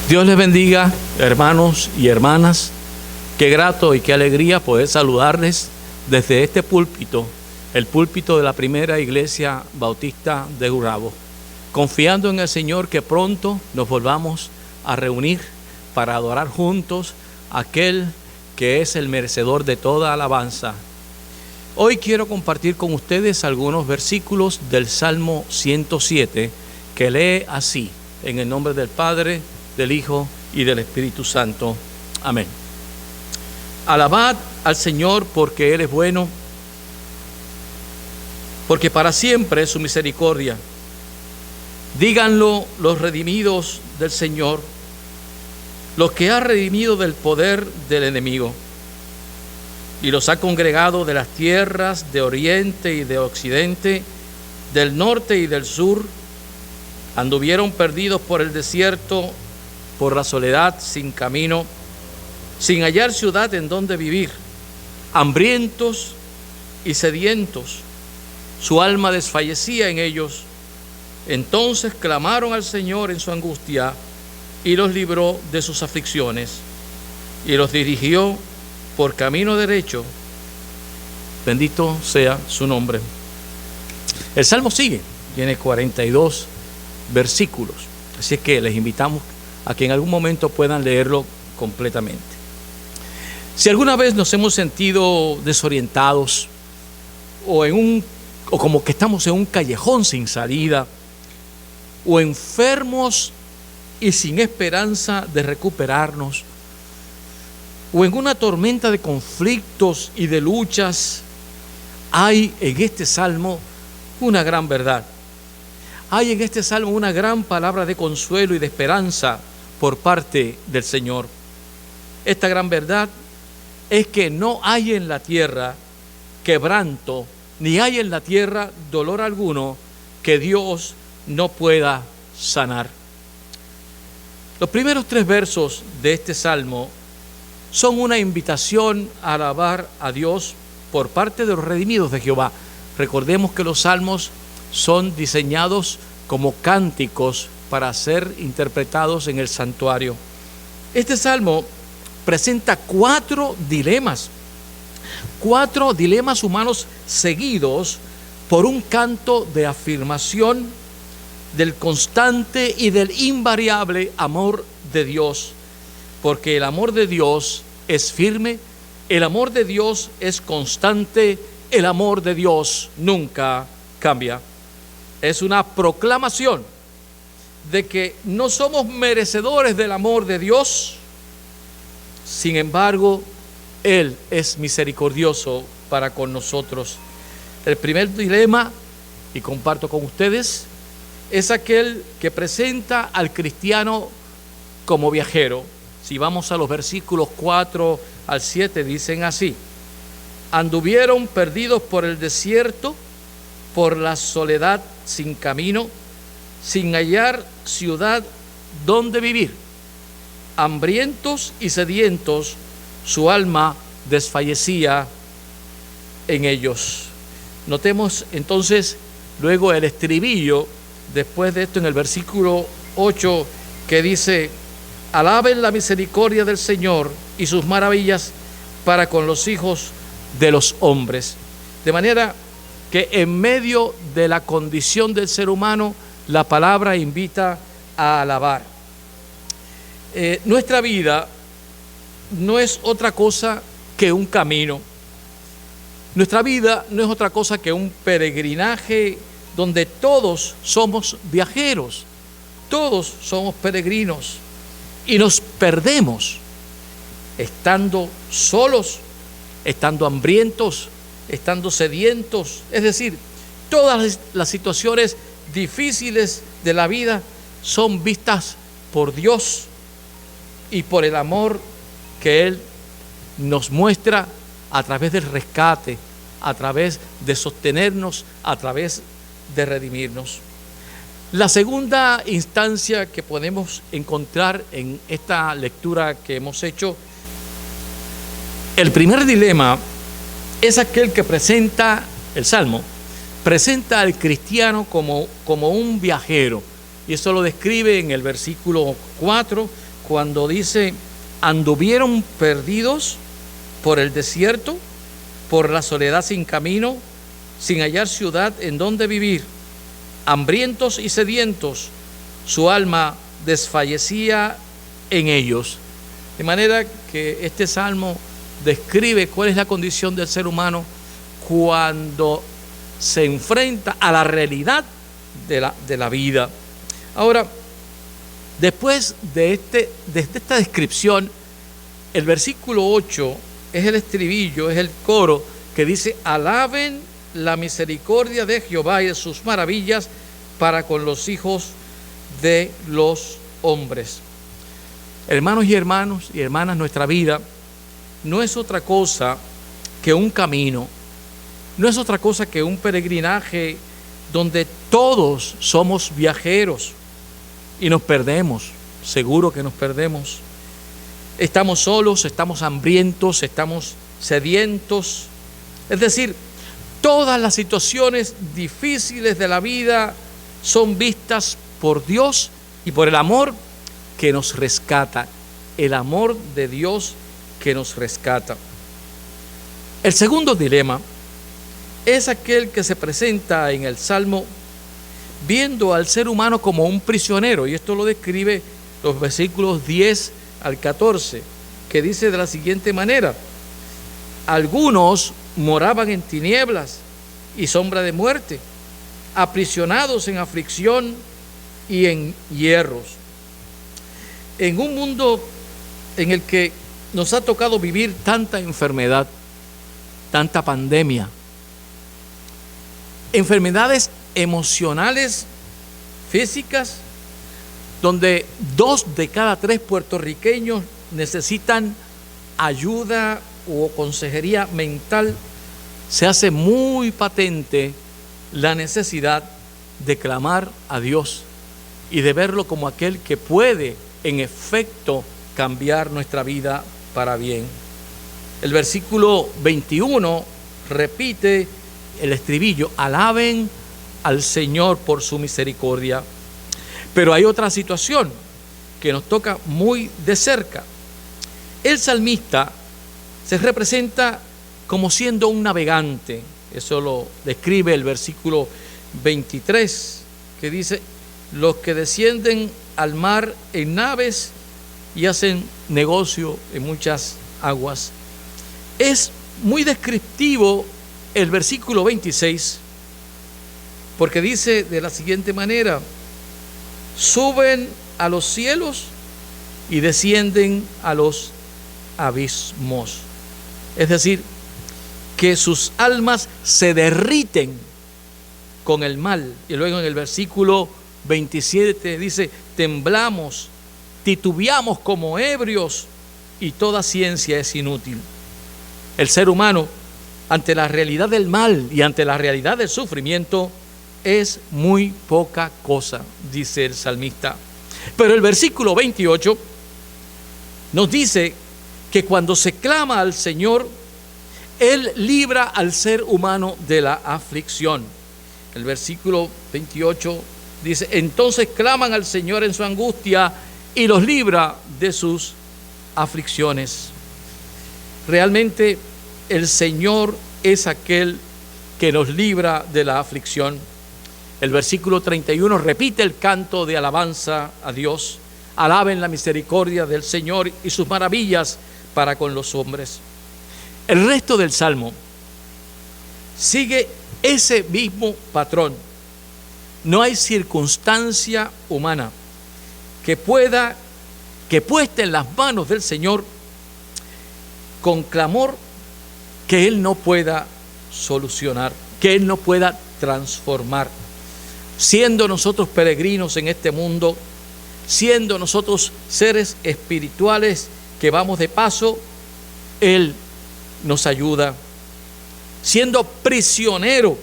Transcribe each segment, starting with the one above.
Dios les bendiga, hermanos y hermanas. Qué grato y qué alegría poder saludarles desde este púlpito, el púlpito de la primera iglesia bautista de Gurabo, confiando en el Señor que pronto nos volvamos a reunir para adorar juntos a aquel que es el merecedor de toda alabanza. Hoy quiero compartir con ustedes algunos versículos del Salmo 107, que lee así: en el nombre del Padre, del Hijo y del Espíritu Santo. Amén. Alabad al Señor porque Él es bueno, porque para siempre es su misericordia. Díganlo los redimidos del Señor, los que ha redimido del poder del enemigo, y los ha congregado de las tierras de oriente y de occidente, del norte y del sur. Anduvieron perdidos por el desierto, por la soledad, sin camino, sin hallar ciudad en donde vivir, hambrientos y sedientos. Su alma desfallecía en ellos. Entonces clamaron al Señor en su angustia y los libró de sus aflicciones y los dirigió por camino derecho. Bendito sea su nombre. El Salmo sigue, tiene 42 versículos, así es que les invitamos a que en algún momento puedan leerlo completamente. Si alguna vez nos hemos sentido desorientados o como que estamos en un callejón sin salida, o enfermos y sin esperanza de recuperarnos, o en una tormenta de conflictos y de luchas, hay en este salmo una gran verdad. Hay en este salmo una gran palabra de consuelo y de esperanza por parte del Señor. Esta gran verdad es que no hay en la tierra quebranto, ni hay en la tierra dolor alguno que Dios no pueda sanar. Los primeros 3 versos de este salmo son una invitación a alabar a Dios por parte de los redimidos de Jehová. Recordemos que los salmos son diseñados como cánticos para ser interpretados en el santuario. Este salmo presenta 4 dilemas humanos seguidos por un canto de afirmación del constante y del invariable amor de Dios, porque el amor de Dios es firme, el amor de Dios es constante, el amor de Dios nunca cambia. Es una proclamación de que no somos merecedores del amor de Dios, sin embargo, Él es misericordioso para con nosotros. El primer dilema, y comparto con ustedes, es aquel que presenta al cristiano como viajero. Si vamos a los versículos 4 al 7, dicen así: anduvieron perdidos por el desierto, por la soledad sin camino, sin hallar ciudad donde vivir, hambrientos y sedientos, su alma desfallecía en ellos. Notemos entonces luego el estribillo después de esto en el versículo 8, que dice: alaben la misericordia del Señor y sus maravillas para con los hijos de los hombres. De manera que en medio de la condición del ser humano, la palabra invita a alabar. Nuestra vida no es otra cosa que un camino. Nuestra vida no es otra cosa que un peregrinaje donde todos somos viajeros, todos somos peregrinos y nos perdemos estando solos, estando hambrientos, estando sedientos. Es decir, todas las situaciones difíciles de la vida son vistas por Dios y por el amor que Él nos muestra a través del rescate, a través de sostenernos, a través de redimirnos. La segunda instancia que podemos encontrar en esta lectura que hemos hecho, el primer dilema es aquel que presenta el Salmo, presenta al cristiano como un viajero, y eso lo describe en el versículo 4, cuando dice: anduvieron perdidos por el desierto, por la soledad sin camino, sin hallar ciudad en donde vivir, hambrientos y sedientos, su alma desfallecía en ellos. De manera que este salmo describe cuál es la condición del ser humano cuando se enfrenta a la realidad de la vida. Ahora, después de esta descripción, el versículo 8 es el estribillo, es el coro que dice: alaben la misericordia de Jehová y de sus maravillas para con los hijos de los hombres. Hermanos y hermanas, nuestra vida no es otra cosa que un camino, no es otra cosa que un peregrinaje donde todos somos viajeros y nos perdemos, seguro que nos perdemos. Estamos solos, estamos hambrientos, estamos sedientos. Es decir, todas las situaciones difíciles de la vida son vistas por Dios y por el amor que nos rescata, el amor de Dios que nos rescata. El segundo dilema es aquel que se presenta en el Salmo viendo al ser humano como un prisionero, y esto lo describe los versículos 10 al 14, que dice de la siguiente manera: algunos moraban en tinieblas y sombra de muerte, aprisionados en aflicción y en hierros. En un mundo en el que nos ha tocado vivir tanta enfermedad, tanta pandemia, enfermedades emocionales, físicas, donde 2 de cada 3 puertorriqueños necesitan ayuda o consejería mental, se hace muy patente la necesidad de clamar a Dios y de verlo como aquel que puede, en efecto, cambiar nuestra vida para bien. El versículo 21 repite el estribillo: alaben al Señor por su misericordia. Pero hay otra situación que nos toca muy de cerca. El salmista se representa como siendo un navegante. Eso lo describe el versículo 23, que dice: los que descienden al mar en naves y hacen negocio en muchas aguas. Es muy descriptivo el versículo 26, porque dice de la siguiente manera: suben a los cielos y descienden a los abismos. Es decir, que sus almas se derriten con el mal. Y luego en el versículo 27 dice: temblamos, titubeamos como ebrios y toda ciencia es inútil. El ser humano, ante la realidad del mal y ante la realidad del sufrimiento, es muy poca cosa, dice el salmista. Pero el versículo 28 nos dice que cuando se clama al Señor, Él libra al ser humano de la aflicción. El versículo 28 dice: entonces claman al Señor en su angustia y los libra de sus aflicciones. Realmente el Señor es aquel que nos libra de la aflicción. El versículo 31 repite el canto de alabanza a Dios: alaben la misericordia del Señor y sus maravillas para con los hombres. El resto del Salmo sigue ese mismo patrón. No hay circunstancia humana que puesta en las manos del Señor con clamor, que Él no pueda solucionar, que Él no pueda transformar. Siendo nosotros peregrinos en este mundo, siendo nosotros seres espirituales que vamos de paso, Él nos ayuda. Siendo prisionero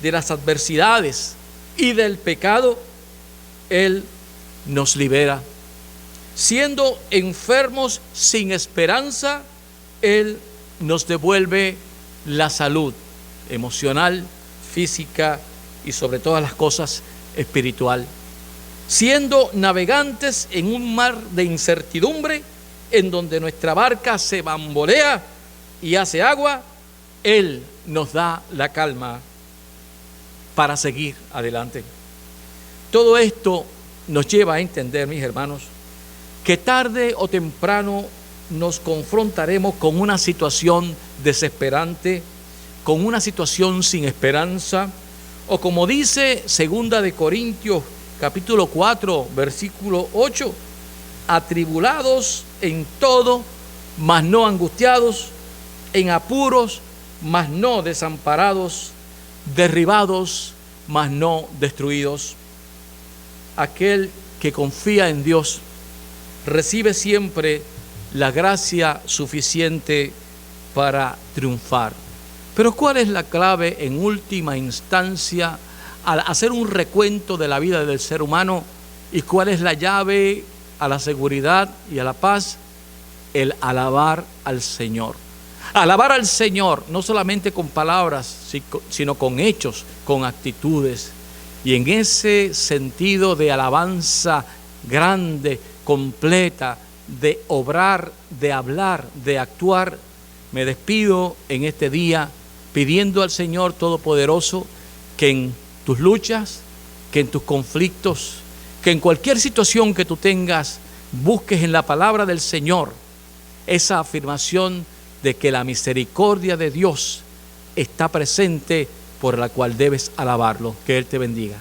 de las adversidades y del pecado, Él nos libera. Siendo enfermos sin esperanza, Él nos devuelve la salud emocional, física y sobre todas las cosas espiritual. siendo navegantes en un mar de incertidumbre, en donde nuestra barca se bambolea y hace agua, Él nos da la calma para seguir adelante. Todo esto nos lleva a entender, mis hermanos, que tarde o temprano nos confrontaremos con una situación desesperante, con una situación sin esperanza, o como dice 2 de Corintios capítulo 4, versículo 8, atribulados en todo, mas no angustiados, en apuros, mas no desamparados, derribados, mas no destruidos. Aquel que confía en Dios recibe siempre la gracia suficiente para triunfar. Pero ¿cuál es la clave en última instancia al hacer un recuento de la vida del ser humano? ¿Y cuál es la llave a la seguridad y a la paz? El alabar al Señor. Alabar al Señor, no solamente con palabras, sino con hechos, con actitudes. Y en ese sentido de alabanza grande, completa, de obrar, de hablar, de actuar, me despido en este día pidiendo al Señor Todopoderoso que en tus luchas, que en tus conflictos, que en cualquier situación que tú tengas, busques en la palabra del Señor esa afirmación de que la misericordia de Dios está presente, por la cual debes alabarlo. Que Él te bendiga.